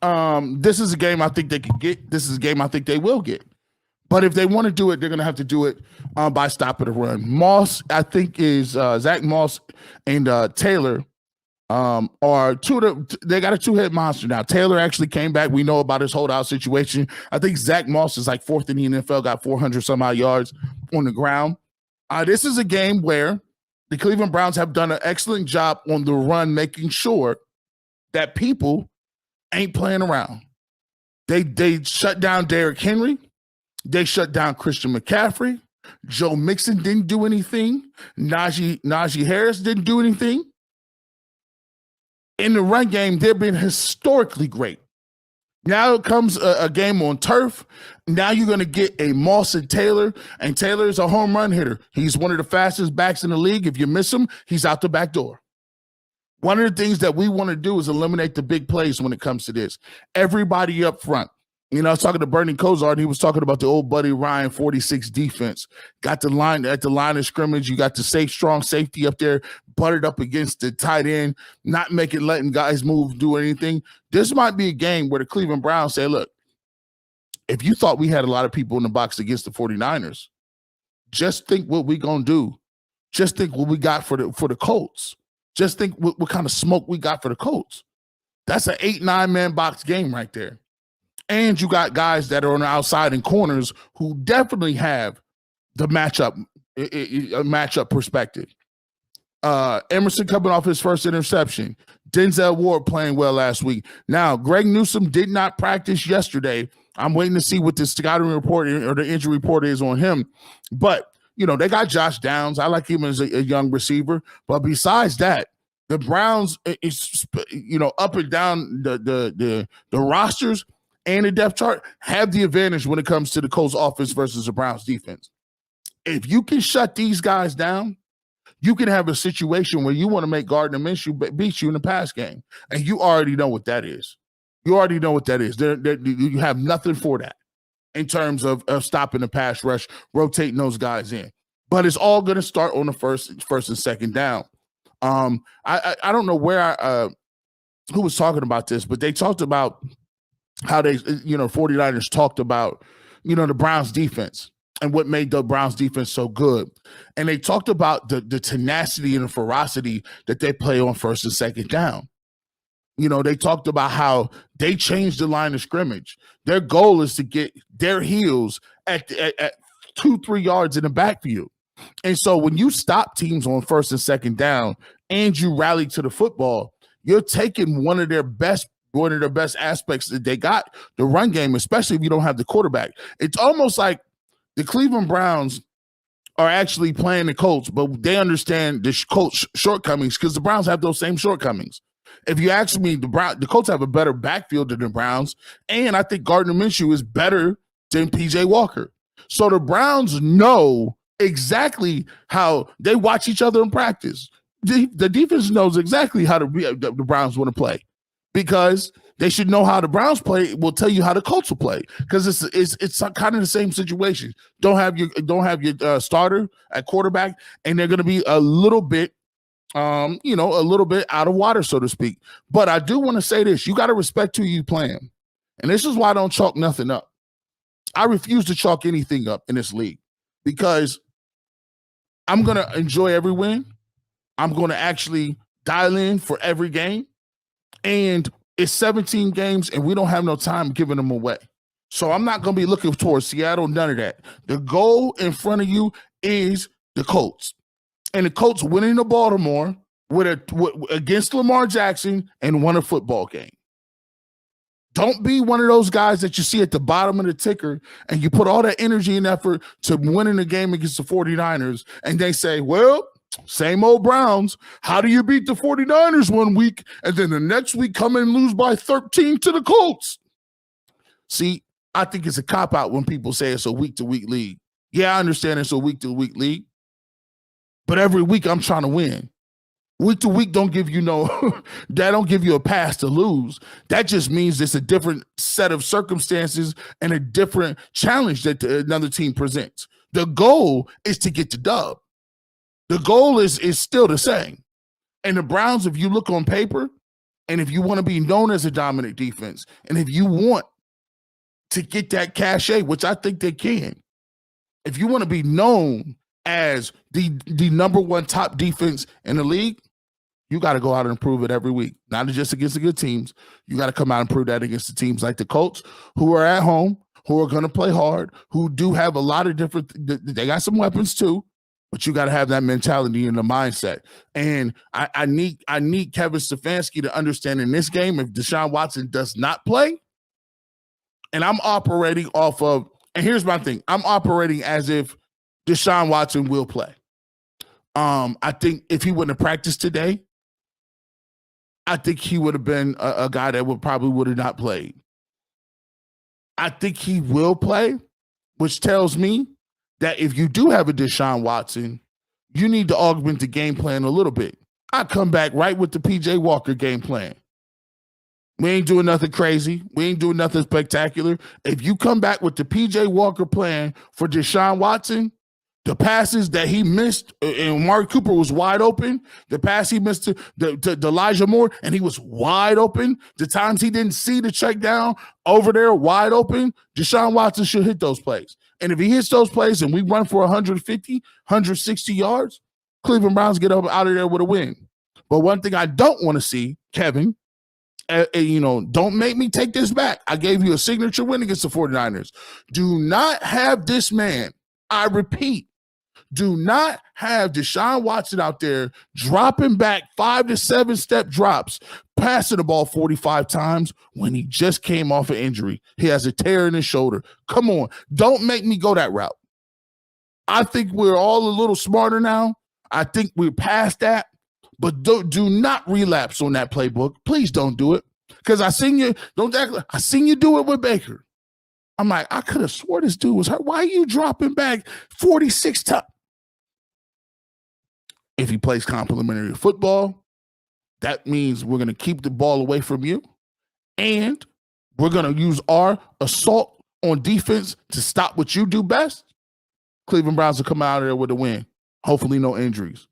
This is a game I think they could get. This is a game I think they will get. But if they want to do it, they're going to have to do it by stopping the run. Moss, I think, is Zach Moss and Taylor are they got a two-head monster now. Taylor actually came back. We know about his holdout situation. I think Zach Moss is like fourth in the NFL, got 400 some odd yards on the ground. This is a game where the Cleveland Browns have done an excellent job on the run, making sure that people ain't playing around. They shut down Derrick Henry. They shut down Christian McCaffrey. Joe Mixon didn't do anything. Najee Harris didn't do anything. In the run game, they've been historically great. Now it comes a game on turf. Now you're going to get a Moss and Taylor is a home run hitter. He's one of the fastest backs in the league. If you miss him, he's out the back door. One of the things that we want to do is eliminate the big plays when it comes to this. Everybody up front. I was talking to Bernie Kosar, and he was talking about the old Buddy Ryan 46 defense. Got the line at the line of scrimmage. You got the strong safety up there, buttered up against the tight end, not letting guys move, do anything. This might be a game where the Cleveland Browns say, look, if you thought we had a lot of people in the box against the 49ers, just think what we going to do. Just think what we got for the Colts. Just think what kind of smoke we got for the Colts. That's an 8-9 man box game right there. And you got guys that are on the outside and corners who definitely have the matchup perspective. Emerson coming off his first interception. Denzel Ward playing well last week. Now, Greg Newsome did not practice yesterday. I'm waiting to see what the scouting report or the injury report is on him. But, they got Josh Downs. I like him as a young receiver. But besides that, the Browns, up and down the rosters and the depth chart have the advantage when it comes to the Colts offense versus the Browns defense. If you can shut these guys down, you can have a situation where you want to make Gardner Minshew beat you in the pass game. And you already know what that is. You have nothing for that in terms of stopping the pass rush, rotating those guys in. But it's all going to start on the first and second down. I don't know who was talking about this, but they talked about how 49ers talked about, the Browns defense and what made the Browns defense so good. And they talked about the tenacity and the ferocity that they play on first and second down. They talked about how they changed the line of scrimmage. Their goal is to get their heels at 2-3 yards in the backfield. And so when you stop teams on first and second down and you rally to the football, you're taking one of their best aspects that they got, the run game, especially if you don't have the quarterback. It's almost like the Cleveland Browns are actually playing the Colts, but they understand the Colts' shortcomings because the Browns have those same shortcomings. If you ask me, the Colts have a better backfield than the Browns, and I think Gardner Minshew is better than P.J. Walker. So the Browns know exactly how they watch each other in practice. The defense knows exactly how the Browns want to play. Because they should know how the Browns play will tell you how the Colts will play. Because it's kind of the same situation. Don't have your starter at quarterback, and they're going to be a little bit, a little bit out of water, so to speak. But I do want to say this: you got to respect who you playing, and this is why I don't chalk nothing up. I refuse to chalk anything up in this league because I'm going to enjoy every win. I'm going to actually dial in for every game. And it's 17 games, and we don't have no time giving them away. So I'm not going to be looking towards Seattle, none of that. The goal in front of you is the Colts. And the Colts winning the Baltimore against Lamar Jackson and won a football game. Don't be one of those guys that you see at the bottom of the ticker and you put all that energy and effort to winning the game against the 49ers, and they say, well, same old Browns. How do you beat the 49ers one week and then the next week come and lose by 13 to the Colts? See, I think it's a cop-out when people say it's a week-to-week league. Yeah, I understand it's a week-to-week league, but every week I'm trying to win. Week to week don't give you that don't give you a pass to lose. That just means it's a different set of circumstances and a different challenge that another team presents. The goal is to get the dub. The goal is still the same. And the Browns, if you look on paper, And if you want to be known as a dominant defense, and if you want to get that cachet, which I think they can, if you want to be known as the number one top defense in the league, you got to go out and prove it every week. Not just against the good teams. You got to come out and prove that against the teams like the Colts, who are at home, who are going to play hard, who do have a lot of different, they got some weapons too, but you got to have that mentality and the mindset. And I need Kevin Stefanski to understand in this game, if Deshaun Watson does not play, and I'm operating off of, and here's my thing, I'm operating as if Deshaun Watson will play. I think if he wouldn't have practiced today, I think he would have been a guy that probably would have not played. I think he will play, which tells me that if you do have a Deshaun Watson, you need to augment the game plan a little bit. I come back right with the PJ Walker game plan. We ain't doing nothing crazy. We ain't doing nothing spectacular. If you come back with the PJ Walker plan for Deshaun Watson, the passes that he missed, and Mark Cooper was wide open. The pass he missed to Elijah Moore, and he was wide open. The times he didn't see the check down over there wide open, Deshaun Watson should hit those plays. And if he hits those plays and we run for 150, 160 yards, Cleveland Browns get up out of there with a win. But one thing I don't want to see, Kevin, don't make me take this back. I gave you a signature win against the 49ers. Do not have this man, I repeat, do not have Deshaun Watson out there dropping back 5 to 7 step drops, passing the ball 45 times when he just came off an injury. He has a tear in his shoulder. Come on. Don't make me go that route. I think we're all a little smarter now. I think we're past that. But do not relapse on that playbook. Please don't do it. Because I seen you do it with Baker. I'm like, I could have swore this dude was hurt. Why are you dropping back 46 times? If he plays complimentary football, that means we're going to keep the ball away from you. And we're going to use our assault on defense to stop what you do best. Cleveland Browns will come out of there with a win. Hopefully no injuries.